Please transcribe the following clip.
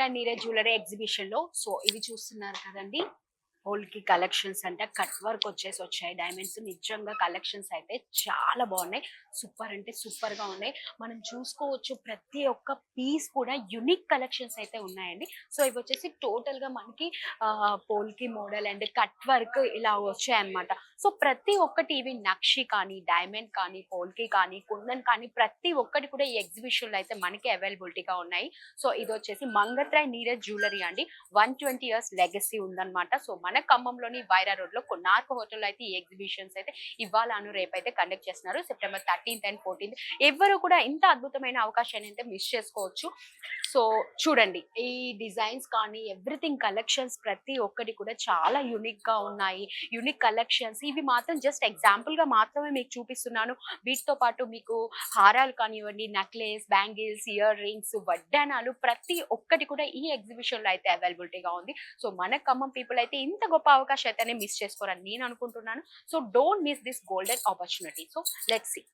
మంగత్ర Neeraj jewellery exhibition లో ఇవి చూస్తున్నారు కదండి. పోల్కి కలెక్షన్స్ అంటే కట్ వర్క్ వచ్చాయి. డైమండ్స్ నిజంగా కలెక్షన్స్ అయితే చాలా బాగున్నాయి. సూపర్ అంటే సూపర్ గా ఉన్నాయి. మనం చూసుకోవచ్చు ప్రతి ఒక్క పీస్ కూడా యునిక్ కలెక్షన్స్ అయితే ఉన్నాయండి. ఇవి వచ్చేసి టోటల్ గా మనకి పోల్కి మోడల్ అండ్ కట్ వర్క్ ఇలా వచ్చాయన్నమాట. ప్రతి ఒక్కటి ఇవి నక్షి కానీ, డైమండ్ కానీ, పోల్కి కానీ, కుందన్ కానీ ప్రతి ఒక్కటి కూడా ఈ ఎగ్జిబిషన్ లో అయితే మనకి అవైలబిలిటీగా ఉన్నాయి. ఇది వచ్చేసి మంగత్రాయ్ నీరజ్ జ్యువెలరీ అండి. 120 years లెగసీ ఉందన్నమాట. మన ఖమ్మంలోని వైరా రోడ్ లో కొన్నార్క్ హోటల్ అయితే ఈ ఎగ్జిబిషన్స్ అయితే ఇవాళను రేపైతే కండక్ట్ చేస్తున్నారు. September 13th and 14th. ఎవరు కూడా ఇంత అద్భుతమైన అవకాశాన్ని అయితే మిస్ చేసుకోవచ్చు. చూడండి ఈ డిజైన్స్ కానీ ఎవ్రీథింగ్ కలెక్షన్స్ ప్రతి ఒక్కటి కూడా చాలా యూనిక్ గా ఉన్నాయి. యూనిక్ కలెక్షన్స్ ఇవి మాత్రం జస్ట్ ఎగ్జాంపుల్ గా మాత్రమే మీకు చూపిస్తున్నాను. వీటితో పాటు మీకు హారాలు కానివ్వండి, నెక్లెస్, బ్యాంగిల్స్, ఇయర్ రింగ్స్, వడ్డానాలు ప్రతి ఒక్కటి కూడా ఈ ఎగ్జిబిషన్ లో అయితే అవైలబిలిటీగా ఉంది. మన ఖమ్మం పీపుల్ అయితే ఇంత గొప్ప అవకాశం అయితేనే మిస్ చేసుకోరని నేను అనుకుంటున్నాను. Don't miss this golden opportunity. Let's see.